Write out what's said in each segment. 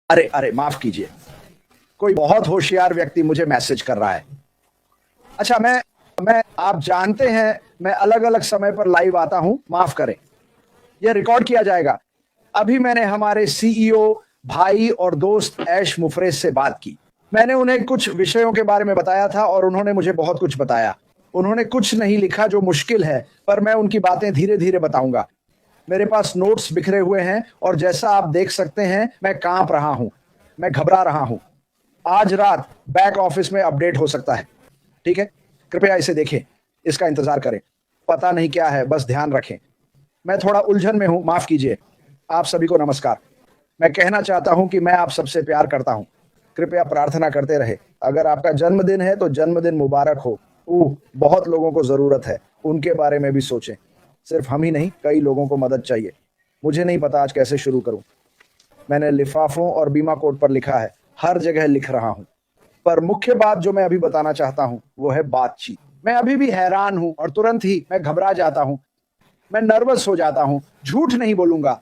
अरे अरे माफ कीजिए, कोई बहुत होशियार व्यक्ति मुझे मैसेज कर रहा है। अच्छा, मैं आप जानते हैं मैं अलग अलग समय पर लाइव आता हूं, माफ करें, यह रिकॉर्ड किया जाएगा। अभी मैंने हमारे सीईओ भाई और दोस्त ऐश मुफरेज से बात की। मैंने उन्हें कुछ विषयों के बारे में बताया था और उन्होंने मुझे बहुत कुछ बताया। उन्होंने कुछ नहीं लिखा जो मुश्किल है, पर मैं उनकी बातें धीरे धीरे बताऊंगा। मेरे पास नोट्स बिखरे हुए हैं और जैसा आप देख सकते हैं मैं कांप रहा हूं, मैं घबरा रहा हूं। आज रात बैक ऑफिस में अपडेट हो सकता है, ठीक है? कृपया इसे देखें, इसका इंतजार करें। पता नहीं क्या है, बस ध्यान रखें। मैं थोड़ा उलझन में हूं, माफ कीजिए। आप सभी को नमस्कार। मैं कहना चाहता हूं कि मैं आप सबसे प्यार करता हूं। कृपया प्रार्थना करते रहे। अगर आपका जन्मदिन है तो जन्मदिन मुबारक हो। बहुत लोगों को जरूरत है, उनके बारे में भी सोचें। सिर्फ हम ही नहीं, कई लोगों को मदद चाहिए। मुझे नहीं पता आज कैसे शुरू करूं। मैंने लिफाफों और बीमा कोड पर लिखा है, हर जगह लिख रहा हूं। पर मुख्य बात जो मैं अभी बताना चाहता हूं वो है बातचीत। मैं अभी भी हैरान हूं और तुरंत ही मैं घबरा जाता हूं। मैं नर्वस हो जाता हूं, झूठ नहीं बोलूंगा,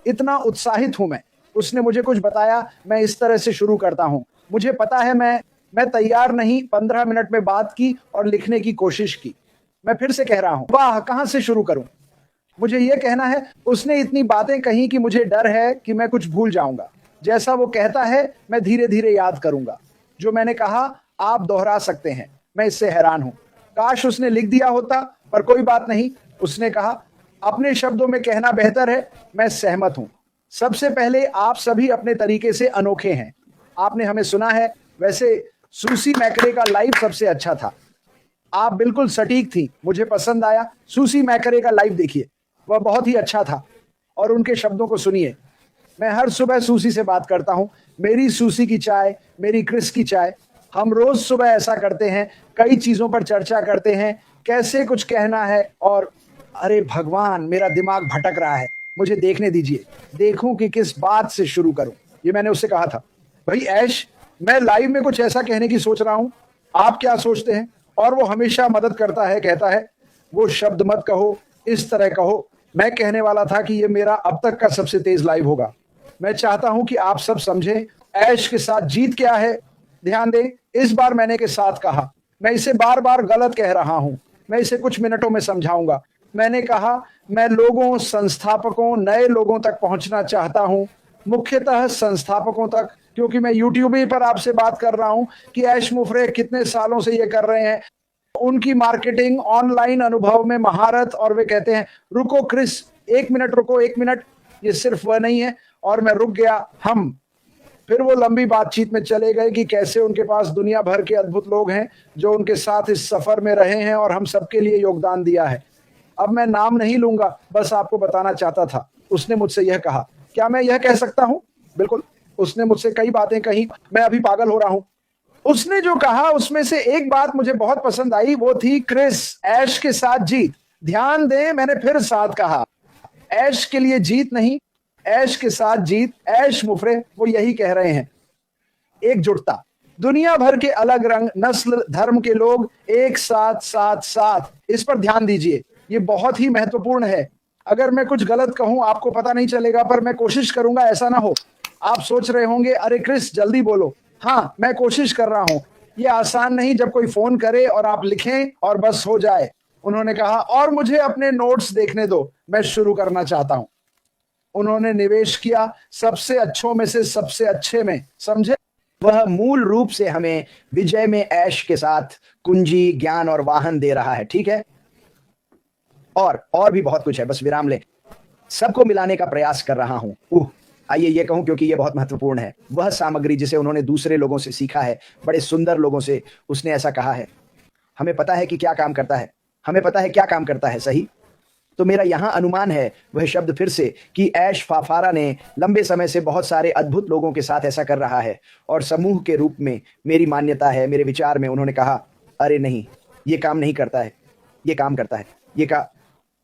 इतना उत्साहित हूं मैं। उसने मुझे कुछ बताया, मैं इस तरह से शुरू करता हूं। मुझे पता है मैं तैयार नहीं। 15 मिनट में बात की और लिखने की कोशिश की। मैं फिर से कह रहा हूं, वाह, कहां से शुरू करूं? मुझे ये कहना है, उसने इतनी बातें कही कि मुझे डर है कि मैं कुछ भूल जाऊंगा। जैसा वो कहता है मैं धीरे धीरे याद करूंगा। जो मैंने कहा आप दोहरा सकते हैं। मैं इससे हैरान हूं। काश उसने लिख दिया होता, पर कोई बात नहीं। उसने कहा अपने शब्दों में कहना बेहतर है। मैं सहमत हूं। सबसे पहले आप सभी अपने तरीके से अनोखे हैं। आपने हमें सुना है। वैसे सूसी मैकरे का लाइव सबसे अच्छा था। आप बिल्कुल सटीक थी, मुझे पसंद आया। सूसी मैकरे का लाइव देखिए, वह बहुत ही अच्छा था। और उनके शब्दों को सुनिए। मैं हर सुबह सूसी से बात करता हूं। मेरी सूसी की चाय, मेरी क्रिस की चाय। हम रोज सुबह ऐसा करते हैं, कई चीजों पर चर्चा करते हैं, कैसे कुछ कहना है। और अरे भगवान, मेरा दिमाग भटक रहा है। मुझे देखने दीजिए, देखूं कि किस बात से शुरू करूं। ये मैंने उससे कहा था, भाई ऐश, मैं लाइव में कुछ ऐसा कहने की सोच रहा हूं, आप क्या सोचते हैं? और वो हमेशा मदद करता है, कहता है वो शब्द मत कहो, इस तरह कहो। मैं कहने वाला था कि ये मेरा अब तक का सबसे तेज लाइव होगा। मैं चाहता हूं कि आप सब समझें ऐश के साथ जीत क्या है। ध्यान दें, इस बार मैंने के साथ कहा। मैं इसे बार बार गलत कह रहा हूं। मैं इसे कुछ मिनटों में समझाऊंगा। मैंने कहा मैं लोगों, संस्थापकों, नए लोगों तक पहुंचना चाहता हूं, मुख्यतः संस्थापकों तक, क्योंकि मैं यूट्यूब पर आपसे बात कर रहा हूं कि ऐश मुफरे कितने सालों से ये कर रहे हैं, उनकी मार्केटिंग, ऑनलाइन अनुभव में महारत। और वे कहते हैं रुको क्रिस, एक मिनट रुको, एक मिनट, ये सिर्फ वह नहीं है। और मैं रुक गया। हम फिर वो लंबी बातचीत में चले गए कि कैसे उनके पास दुनिया भर के अद्भुत लोग हैं जो उनके साथ इस सफर में रहे हैं और हम सबके लिए योगदान दिया है। अब मैं नाम नहीं लूंगा, बस आपको बताना चाहता था। उसने मुझसे यह कहा, क्या मैं यह कह सकता हूं? बिल्कुल। उसने मुझसे कई बातें कही, मैं अभी पागल हो रहा हूं। उसने जो कहा उसमें से एक बात मुझे बहुत पसंद आई, वो थी क्रिस, ऐश के साथ जीत। ध्यान दें, मैंने फिर साथ कहा, ऐश के लिए जीत नहीं, ऐश के साथ जीत। ऐश मुफरे वो यही कह रहे हैं, एकजुटता। दुनिया भर के अलग रंग, नस्ल, धर्म के लोग एक साथ साथ साथ। इस पर ध्यान दीजिए, ये बहुत ही महत्वपूर्ण है। अगर मैं कुछ गलत कहूं आपको पता नहीं चलेगा, पर मैं कोशिश करूंगा ऐसा ना हो। आप सोच रहे होंगे अरे क्रिस जल्दी बोलो। हाँ, मैं कोशिश कर रहा हूं। ये आसान नहीं जब कोई फोन करे और आप लिखें और बस हो जाए। उन्होंने कहा और मुझे अपने नोट्स देखने दो, मैं शुरू करना चाहता हूं। उन्होंने निवेश किया सबसे अच्छों में से सबसे अच्छे में, समझे? वह मूल रूप से हमें विजय में ऐश के साथ कुंजी, ज्ञान और वाहन दे रहा है, ठीक है? और भी बहुत कुछ है, बस विराम ले। सबको मिलाने का प्रयास कर रहा हूं। आइए ये कहूं क्योंकि ये बहुत महत्वपूर्ण है। वह सामग्री जिसे उन्होंने दूसरे लोगों से सीखा है, बड़े सुंदर लोगों से। उसने ऐसा कहा है, हमें पता है कि क्या काम करता है, हमें पता है क्या काम करता है, सही? तो मेरा यहां अनुमान है, वह शब्द फिर से, कि ऐश फाफारा ने लंबे समय से बहुत सारे अद्भुत लोगों के साथ ऐसा कर रहा है। और समूह के रूप में मेरी मान्यता है, मेरे विचार में उन्होंने कहा अरे नहीं, ये काम नहीं करता है, ये काम करता है, ये का।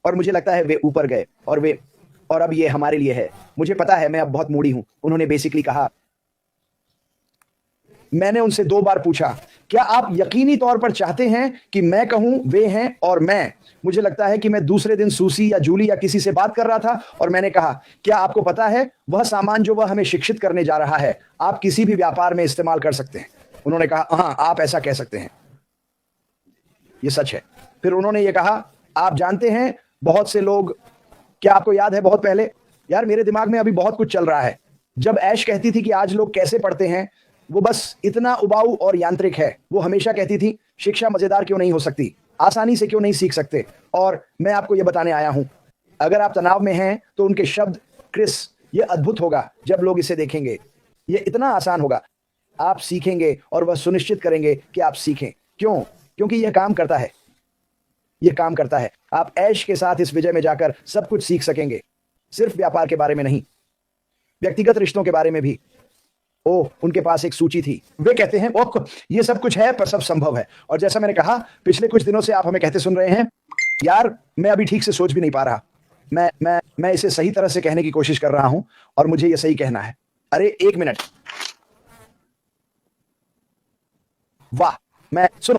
और मुझे लगता है वे ऊपर गए और अब ये हमारे लिए है। मुझे पता है मैं अब बहुत मूडी हूं। उन्होंने बेसिकली कहा मैंने उनसे 2 बार पूछा, क्या आप यकीनी तौर पर चाहते हैं कि मैं कहूं वे हैं और मैं? मुझे लगता है कि मैं दूसरे दिन सूसी या जूली या किसी से बात कर रहा था और मैंने कहा, क्या आपको पता है वह सामान जो वह हमें शिक्षित करने जा रहा है, आप किसी भी व्यापार में इस्तेमाल कर सकते हैं। उन्होंने कहा, हाँ, आप ऐसा कह सकते हैं, ये सच है। फिर उन्होंने ये कहा, आप जानते हैं बहुत से लोग, क्या आपको याद है बहुत पहले, यार मेरे दिमाग में अभी बहुत कुछ चल रहा है, जब ऐश कहती थी कि आज लोग कैसे पढ़ते हैं, वो बस इतना उबाऊ और यांत्रिक है। वो हमेशा कहती थी, शिक्षा मजेदार क्यों नहीं हो सकती, आसानी से क्यों नहीं सीख सकते। और मैं आपको ये बताने आया हूं, अगर आप तनाव में हैं तो उनके शब्द, क्रिस, ये अद्भुत होगा जब लोग इसे देखेंगे, ये इतना आसान होगा, आप सीखेंगे और वह सुनिश्चित करेंगे कि आप सीखें। क्यों? क्योंकि यह काम करता है, यह काम करता है। आप ऐश के साथ इस विजय में जाकर सब कुछ सीख सकेंगे, सिर्फ व्यापार के बारे में नहीं, व्यक्तिगत रिश्तों के बारे में भी। ओह, उनके पास एक सूची थी। वे कहते हैं, ओह, ये सब कुछ है पर सब संभव है। और जैसा मैंने कहा, पिछले कुछ दिनों से आप हमें कहते सुन रहे हैं, यार मैं अभी ठीक से सोच भी नहीं पा रहा, मैं इसे सही तरह से कहने की कोशिश कर रहा हूं और मुझे ये सही कहना है। अरे 1 मिनट, वाह, सुनो,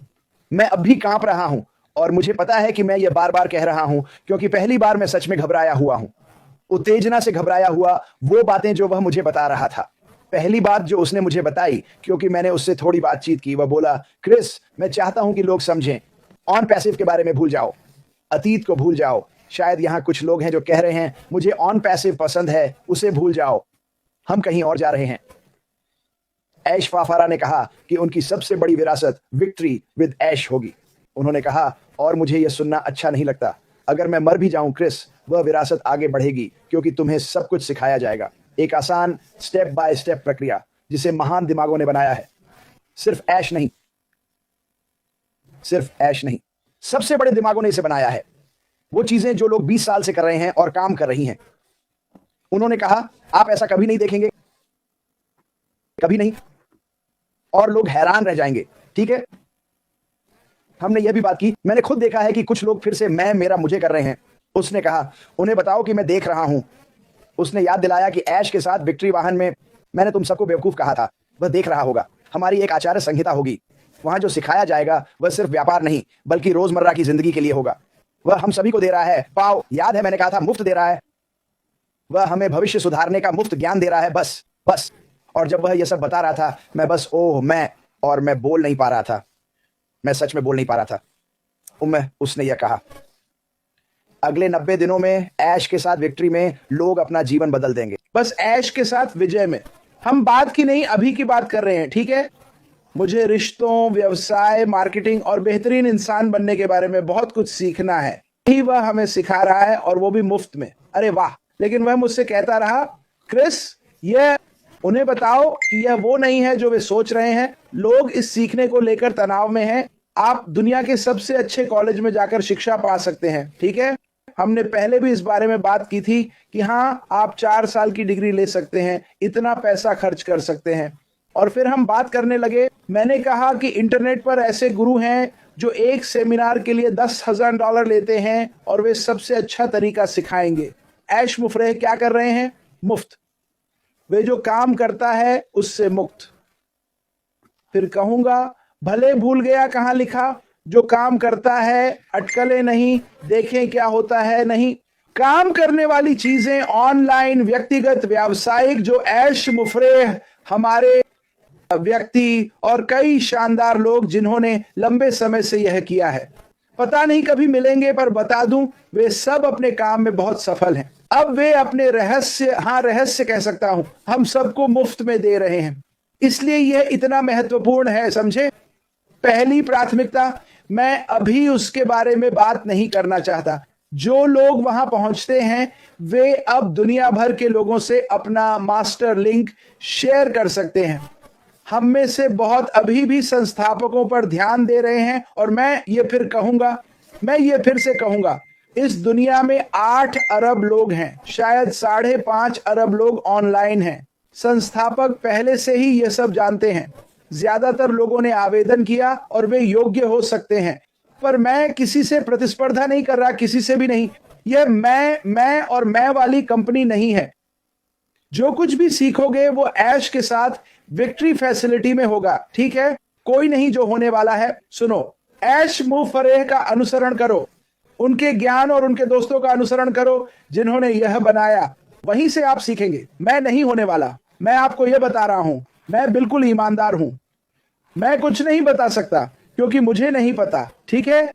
मैं अब भी कांप रहा हूं और मुझे पता है कि मैं ये बार बार कह रहा हूं क्योंकि पहली बार मैं सच में घबराया हुआ हूं, उत्तेजना से घबराया हुआ। वो बातें जो वह मुझे बता रहा था, पहली बात जो उसने मुझे बताई, क्योंकि मैंने उससे थोड़ी बातचीत की, वह बोला, क्रिस, मैं चाहता हूं कि लोग समझें, ऑन पैसिव के बारे में भूल जाओ, अतीत को भूल जाओ। शायद यहां कुछ लोग हैं जो कह रहे हैं, मुझे ऑन पैसिव पसंद है, उसे भूल जाओ, हम कहीं और जा रहे हैं। ऐश फाफारा ने कहा कि उनकी सबसे बड़ी विरासत विक्ट्री विद ऐश होगी। उन्होंने कहा, और मुझे यह सुनना अच्छा नहीं लगता, अगर मैं मर भी जाऊं क्रिस, वह विरासत आगे बढ़ेगी क्योंकि तुम्हें सब कुछ सिखाया जाएगा। एक आसान स्टेप बाय स्टेप प्रक्रिया जिसे महान दिमागों ने बनाया है। सिर्फ ऐश नहीं, सिर्फ ऐश नहीं, सबसे बड़े दिमागों ने इसे बनाया है। वो चीजें जो लोग 20 साल से कर रहे हैं और काम कर रही हैं। उन्होंने कहा, आप ऐसा कभी नहीं देखेंगे, कभी नहीं, और लोग हैरान रह जाएंगे। ठीक है, हमने यह भी बात की, मैंने खुद देखा है कि कुछ लोग फिर से मैं, मेरा, मुझे कर रहे हैं। उसने कहा, उन्हें बताओ कि मैं देख रहा हूं। उसने याद दिलाया कि ऐश के साथ विक्ट्री वाहन में मैंने तुम सबको बेवकूफ कहा था। वह देख रहा होगा, हमारी एक आचार्य संहिता होगी, वहां जो सिखाया जाएगा वह सिर्फ व्यापार नहीं बल्कि रोजमर्रा की जिंदगी के लिए होगा। वह हम सभी को दे रहा है, पाओ, याद है मैंने कहा था मुफ्त दे रहा है। वह हमें भविष्य सुधारने का मुफ्त ज्ञान दे रहा है, बस। और जब वह यह सब बता रहा था, मैं बस मैं बोल नहीं पा रहा था, मैं सच में बोल नहीं पा रहा था। उसने यह कहा, अगले 90 दिनों में ऐश के साथ विक्ट्री में लोग अपना जीवन बदल देंगे। बस ऐश के साथ विजय में, हम बात की नहीं, अभी की बात कर रहे हैं। ठीक है, मुझे रिश्तों, व्यवसाय, मार्केटिंग और बेहतरीन इंसान बनने के बारे में बहुत कुछ सीखना है। यही वह हमें सिखा रहा है और वो भी मुफ्त में। अरे वाह। लेकिन वह मुझसे कहता रहा, क्रिस, यह उन्हें बताओ कि यह वो नहीं है जो वे सोच रहे हैं। लोग इस सीखने को लेकर तनाव में हैं। आप दुनिया के सबसे अच्छे कॉलेज में जाकर शिक्षा पा सकते हैं। ठीक है, हमने पहले भी इस बारे में बात की थी कि हाँ, आप 4 साल की डिग्री ले सकते हैं, इतना पैसा खर्च कर सकते हैं। और फिर हम बात करने लगे, मैंने कहा कि इंटरनेट पर ऐसे गुरु हैं जो एक सेमिनार के लिए $10,000 लेते हैं और वे सबसे अच्छा तरीका सिखाएंगे। ऐश मुफरेह क्या कर रहे हैं? मुफ्त। वे जो काम करता है उससे मुक्त। फिर कहूंगा, भले भूल गया कहां लिखा, जो काम करता है अटकले नहीं, देखें क्या होता है नहीं। काम करने वाली चीजें ऑनलाइन, व्यक्तिगत, व्यावसायिक, जो ऐश मुफरेह हमारे व्यक्ति और कई शानदार लोग जिन्होंने लंबे समय से यह किया है, पता नहीं कभी मिलेंगे, पर बता दूं, वे सब अपने काम में बहुत सफल हैं। अब वे अपने रहस्य कह सकता हूं, हम सबको मुफ्त में दे रहे हैं। इसलिए यह इतना महत्वपूर्ण है, समझे। पहली प्राथमिकता, मैं अभी उसके बारे में बात नहीं करना चाहता। जो लोग वहां पहुंचते हैं वे अब दुनिया भर के लोगों से अपना मास्टर लिंक शेयर कर सकते हैं। हम में से बहुत अभी भी संस्थापकों पर ध्यान दे रहे हैं, और मैं ये फिर से कहूंगा, इस दुनिया में 8 अरब लोग हैं, शायद 5.5 अरब लोग ऑनलाइन हैं। संस्थापक पहले से ही ये सब जानते हैं। ज्यादातर लोगों ने आवेदन किया और वे योग्य हो सकते हैं, पर मैं किसी से प्रतिस्पर्धा नहीं कर रहा, किसी से भी नहीं। यह मैं और मैं वाली कंपनी नहीं है। जो कुछ भी सीखोगे वो ऐश के साथ विक्ट्री फैसिलिटी में होगा, ठीक है? कोई नहीं जो होने वाला है। सुनो, ऐश मुफरेह का अनुसरण करो, उनके ज्ञान और उनके दोस्तों का अनुसरण करो जिन्होंने यह बनाया, वहीं से आप सीखेंगे। मैं नहीं होने वाला, मैं आपको यह बता रहा हूं, मैं बिल्कुल ईमानदार हूं। मैं कुछ नहीं बता सकता क्योंकि मुझे नहीं पता, ठीक है?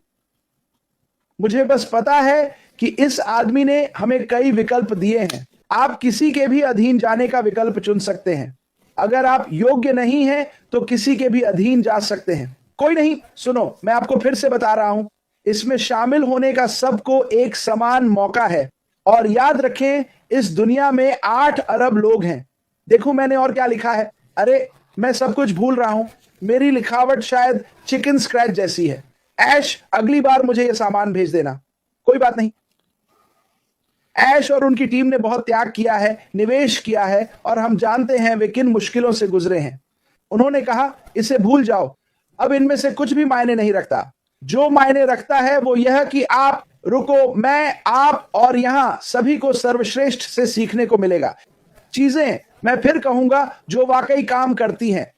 मुझे बस पता है कि इस आदमी ने हमें कई विकल्प दिए हैं। आप किसी के भी अधीन जाने का विकल्प चुन सकते हैं। अगर आप योग्य नहीं हैं तो किसी के भी अधीन जा सकते हैं। कोई नहीं, सुनो, मैं आपको फिर से बता रहा हूं, इसमें शामिल होने का सबको एक समान मौका है। और याद रखें, इस दुनिया में 8 अरब लोग हैं। देखो मैंने और क्या लिखा है। अरे मैं सब कुछ भूल रहा हूं, मेरी लिखावट शायद चिकन स्क्रैच जैसी है। ऐश, अगली बार मुझे यह सामान भेज देना। कोई बात नहीं। ऐश और उनकी टीम ने बहुत त्याग किया है, निवेश किया है, और हम जानते हैं वे किन मुश्किलों से गुजरे हैं। उन्होंने कहा, इसे भूल जाओ, अब इनमें से कुछ भी मायने नहीं रखता। जो मायने रखता है वो यह कि आप रुको, मैं, आप और यहां सभी को सर्वश्रेष्ठ से सीखने को मिलेगा। चीजें, मैं फिर कहूंगा, जो वाकई काम करती हैं,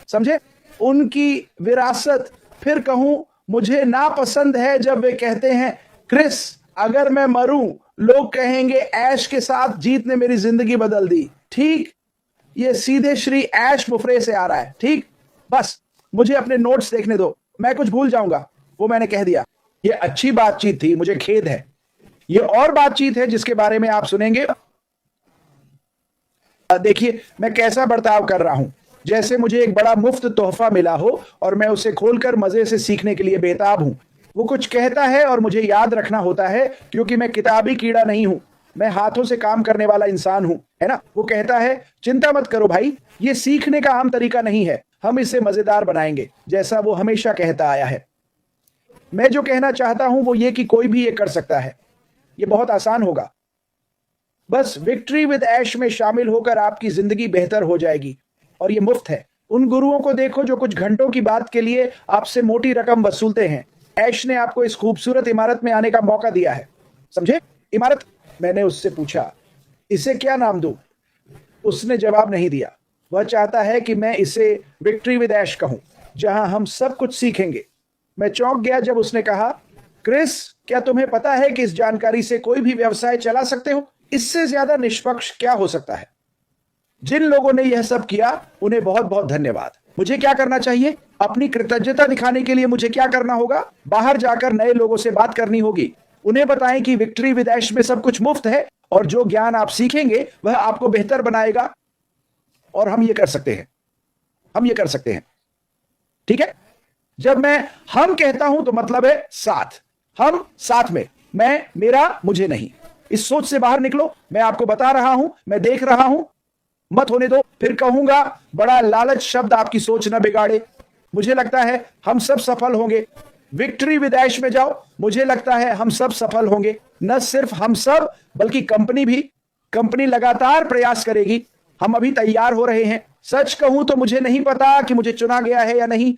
समझे? उनकी विरासत। फिर कहूं, मुझे नापसंद है जब वे कहते हैं, क्रिस, अगर मैं मरूं लोग कहेंगे ऐश के साथ जीत ने मेरी जिंदगी बदल दी। ठीक, ये सीधे श्री ऐश मुफरे से आ रहा है। ठीक, बस मुझे अपने नोट्स देखने दो, मैं कुछ भूल जाऊंगा। वो मैंने कह दिया। ये अच्छी बातचीत थी, मुझे खेद है। ये और बातचीत है जिसके बारे में आप सुनेंगे। देखिए मैं कैसा बर्ताव कर रहा हूं, जैसे मुझे एक बड़ा मुफ्त तोहफा मिला हो और मैं उसे खोलकर मजे से सीखने के लिए बेताब हूं। वो कुछ कहता है और मुझे याद रखना होता है, क्योंकि मैं किताबी कीड़ा नहीं हूं, मैं हाथों से काम करने वाला इंसान हूं, है ना? वो कहता है, चिंता मत करो भाई, ये सीखने का आम तरीका नहीं है, हम इसे मजेदार बनाएंगे, जैसा वो हमेशा कहता आया है। मैं जो कहना चाहता हूं वो ये कि कोई भी ये कर सकता है, ये बहुत आसान होगा। बस विक्ट्री विद ऐश में शामिल होकर आपकी जिंदगी बेहतर हो जाएगी, और ये मुफ्त है। उन गुरुओं को देखो जो कुछ घंटों की बात के लिए आपसे मोटी रकम वसूलते हैं। ऐश ने आपको इस खूबसूरत इमारत में आने का मौका दिया है, समझे? इमारत, मैंने उससे पूछा, इसे क्या नाम दूं? उसने जवाब नहीं दिया। वह चाहता है कि मैं इसे विक्ट्री विद ऐश कहूं, जहां हम सब कुछ सीखेंगे। मैं चौंक गया जब उसने कहा, क्रिस, क्या तुम्हें पता है कि इस जानकारी से कोई भी व्यवसाय चला सकते हो? इससे ज्यादा निष्पक्ष क्या हो सकता है? जिन लोगों ने यह सब किया उन्हें बहुत बहुत धन्यवाद। मुझे क्या करना चाहिए? अपनी कृतज्ञता दिखाने के लिए मुझे क्या करना होगा? बाहर जाकर नए लोगों से बात करनी होगी। उन्हें बताएं कि विक्ट्री विद ऐश में सब कुछ मुफ्त है, और जो ज्ञान आप सीखेंगे वह आपको बेहतर बनाएगा। और हम ये कर सकते हैं, हम ये कर सकते हैं, ठीक है? जब मैं हम कहता हूं तो मतलब है साथ, हम साथ में, मैं, मेरा, मुझे नहीं। इस सोच से बाहर निकलो। मैं आपको बता रहा हूं, मैं देख रहा हूं, मत होने दो। फिर कहूंगा, बड़ा लालच शब्द आपकी सोच न बिगाड़े। मुझे लगता है हम सब सफल होंगे। विक्ट्री विद ऐश में जाओ, मुझे लगता है हम सब सफल होंगे। न सिर्फ हम सब, बल्कि कंपनी भी। कंपनी लगातार प्रयास करेगी। हम अभी तैयार हो रहे हैं। सच कहूं तो मुझे नहीं पता कि मुझे चुना गया है या नहीं।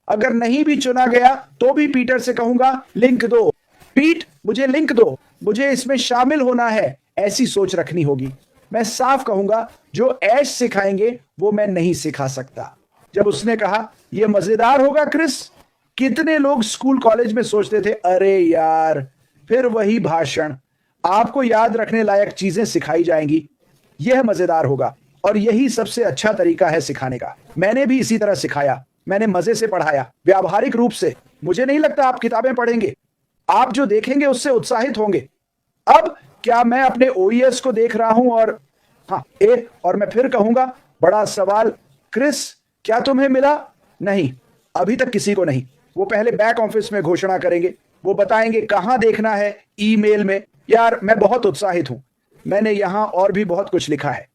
अगर नहीं भी चुना गया तो भी पीटर से कहूंगा, लिंक दो। पीट, मुझे लिंक दो, मुझे इसमें शामिल होना है। ऐसी सोच रखनी होगी। मैं साफ कहूंगा, जो ऐश सिखाएंगे वो मैं नहीं सिखा सकता। जब उसने कहा, यह मजेदार होगा क्रिस, कितने लोग स्कूल कॉलेज में सोचते थे, अरे यार फिर वही भाषण, आपको याद रखने लायक चीजें सिखाई जाएंगी, यह मजेदार होगा। और यही सबसे अच्छा तरीका है सिखाने का। मैंने भी इसी तरह सिखाया, मैंने मजे से पढ़ाया, व्यावहारिक रूप से। मुझे नहीं लगता आप किताबें पढ़ेंगे, आप जो देखेंगे उससे उत्साहित होंगे। अब क्या मैं अपने ओईएस को देख रहा हूं और और मैं फिर कहूंगा, बड़ा सवाल, क्रिस, क्या तुम्हें मिला? नहीं, अभी तक किसी को नहीं। वो पहले बैक ऑफिस में घोषणा करेंगे, वो बताएंगे कहां देखना है, ईमेल में। यार मैं बहुत उत्साहित हूं, मैंने यहां और भी बहुत कुछ लिखा है।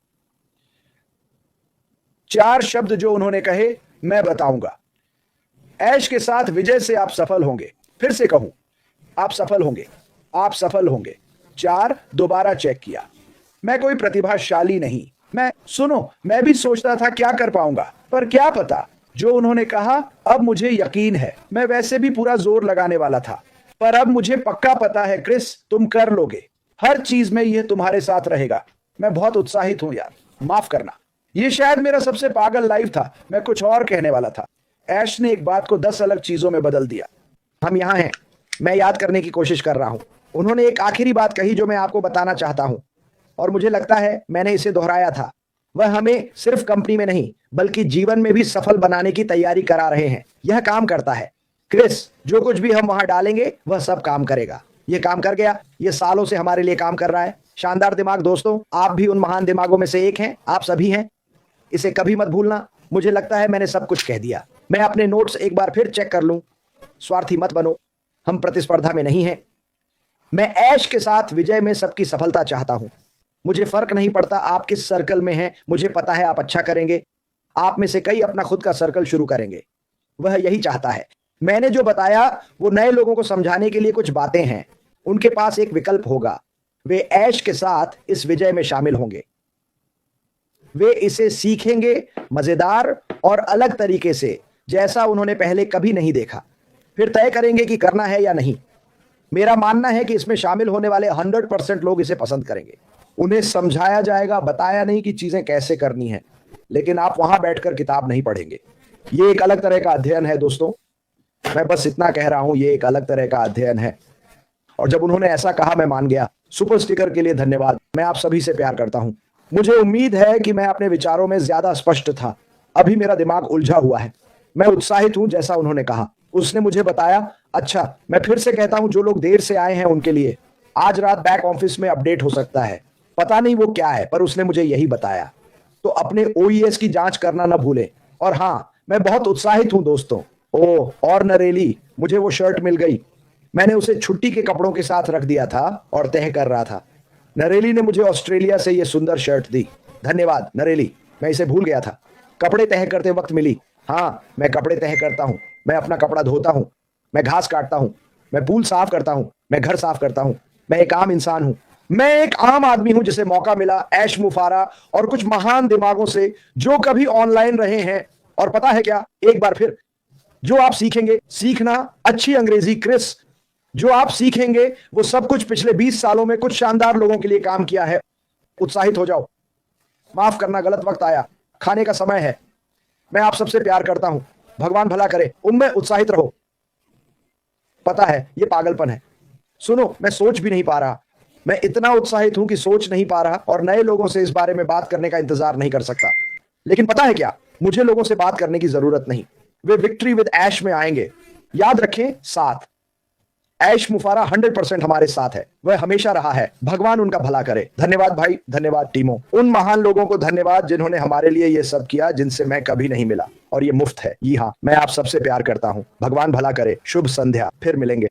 4 शब्द जो उन्होंने कहे मैं बताऊंगा। ऐश के साथ विजय से आप सफल होंगे। फिर से कहूं, आप सफल होंगे, आप सफल होंगे। 4 दोबारा चेक किया। मैं कोई प्रतिभाशाली नहीं, मैं भी सोचता था क्या कर पाऊंगा, पर क्या पता। जो उन्होंने कहा, अब मुझे यकीन है। मैं वैसे भी पूरा जोर लगाने वाला था, पर अब मुझे पक्का पता है क्रिस, तुम कर लोगे। हर चीज में यह तुम्हारे साथ रहेगा। मैं बहुत उत्साहित हूं यार। माफ करना। ये शायद मेरा सबसे पागल लाइव था, मैं कुछ और कहने वाला था। ऐश ने एक बात को 10 अलग चीजों में बदल दिया। हम यहां हैं, मैं याद करने की कोशिश कर रहा हूं। उन्होंने एक आखिरी बात कही जो मैं आपको बताना चाहता हूं, और मुझे लगता है मैंने इसे दोहराया था। वह हमें सिर्फ कंपनी में नहीं बल्कि जीवन में भी सफल बनाने की तैयारी करा रहे हैं। यह काम करता है क्रिस, जो कुछ भी हम वहां डालेंगे वह सब काम करेगा। यह काम कर गया, यह सालों से हमारे लिए काम कर रहा है। शानदार दिमाग दोस्तों, आप भी उन महान दिमागों में से एक हैं, आप सभी हैं। इसे कभी मत भूलना। मुझे लगता है मैंने सब कुछ कह दिया। मैं अपने नोट्स एक बार फिर चेक कर लूं। स्वार्थी मत बनो, हम प्रतिस्पर्धा में नहीं हैं। मैं ऐश के साथ विजय में सबकी सफलता चाहता हूं। मुझे फर्क नहीं पड़ता आप किस सर्कल में हैं, मुझे पता है आप अच्छा करेंगे। आप में से कई अपना खुद का सर्कल शुरू करेंगे। वह यही चाहता है। मैंने जो बताया वो नए लोगों को समझाने के लिए कुछ बातें हैं। उनके पास एक विकल्प होगा। वे ऐश के साथ इस विजय में शामिल होंगे। वे इसे सीखेंगे मजेदार और अलग तरीके से, जैसा उन्होंने पहले कभी नहीं देखा। फिर तय करेंगे कि करना है या नहीं। मेरा मानना है कि इसमें शामिल होने वाले 100% लोग इसे पसंद करेंगे। उन्हें समझाया जाएगा, बताया नहीं कि चीजें कैसे करनी है, लेकिन आप वहां बैठकर किताब नहीं पढ़ेंगे। ये एक अलग तरह का अध्ययन है दोस्तों। मैं बस इतना कह रहा हूं, ये एक अलग तरह का अध्ययन है। और जब उन्होंने ऐसा कहा मैं मान गया। सुपर स्टिकर के लिए धन्यवाद। मैं आप सभी से प्यार करता हूं। मुझे उम्मीद है कि मैं अपने विचारों में ज्यादा स्पष्ट था। अभी मेरा दिमाग उलझा हुआ है। मैं उत्साहित हूं जैसा उन्होंने कहा। उसने मुझे बताया। अच्छा, मैं फिर से कहता हूं, जो लोग देर से आए हैं उनके लिए आज रात बैक ऑफिस में अपडेट हो सकता है। पता नहीं वो क्या है, पर उसने मुझे यही बताया। तो अपने OES की जांच करना ना भूलें। और हाँ, मैं बहुत उत्साहित हूं दोस्तों। ओह, और नरेली, मुझे वो शर्ट मिल गई। मैंने उसे छुट्टी के कपड़ों के साथ रख दिया था और तह कर रहा था। नरेली ने मुझे ऑस्ट्रेलिया से ये सुंदर शर्ट दी। धन्यवाद नरेली, मैं इसे भूल गया था। कपड़े तह करते वक्त मिली। हाँ, मैं कपड़े तह करता हूँ, मैं अपना कपड़ा धोता हूँ, मैं घास काटता हूँ, मैं पूल साफ करता हूँ, मैं घर साफ करता हूँ। मैं एक आम इंसान हूँ। मैं एक आम आदमी हूं जिसे मौका मिला ऐश मुफारा और कुछ महान दिमागों से जो कभी ऑनलाइन रहे हैं। और पता है क्या, एक बार फिर जो आप सीखेंगे, सीखना अच्छी अंग्रेजी क्रिस, जो आप सीखेंगे वो सब कुछ पिछले 20 सालों में कुछ शानदार लोगों के लिए काम किया है। उत्साहित हो जाओ। माफ करना, गलत वक्त आया, खाने का समय है। मैं आप सबसे प्यार करता हूं। भगवान भला करे, उनमें उत्साहित रहो। पता है ये पागलपन है। सुनो, मैं सोच भी नहीं पा रहा। मैं इतना उत्साहित हूं कि सोच नहीं पा रहा और नए लोगों से इस बारे में बात करने का इंतजार नहीं कर सकता। लेकिन पता है क्या, मुझे लोगों से बात करने की जरूरत नहीं। वे विक्ट्री विद ऐश में आएंगे। याद रखें, साथ ऐश मुफारा 100% हमारे साथ है। वह हमेशा रहा है। भगवान उनका भला करे। धन्यवाद भाई, धन्यवाद टीमों। उन महान लोगों को धन्यवाद जिन्होंने हमारे लिए ये सब किया, जिनसे मैं कभी नहीं मिला, और ये मुफ्त है। जी हाँ, मैं आप सबसे प्यार करता हूं। भगवान भला करे। शुभ संध्या, फिर मिलेंगे।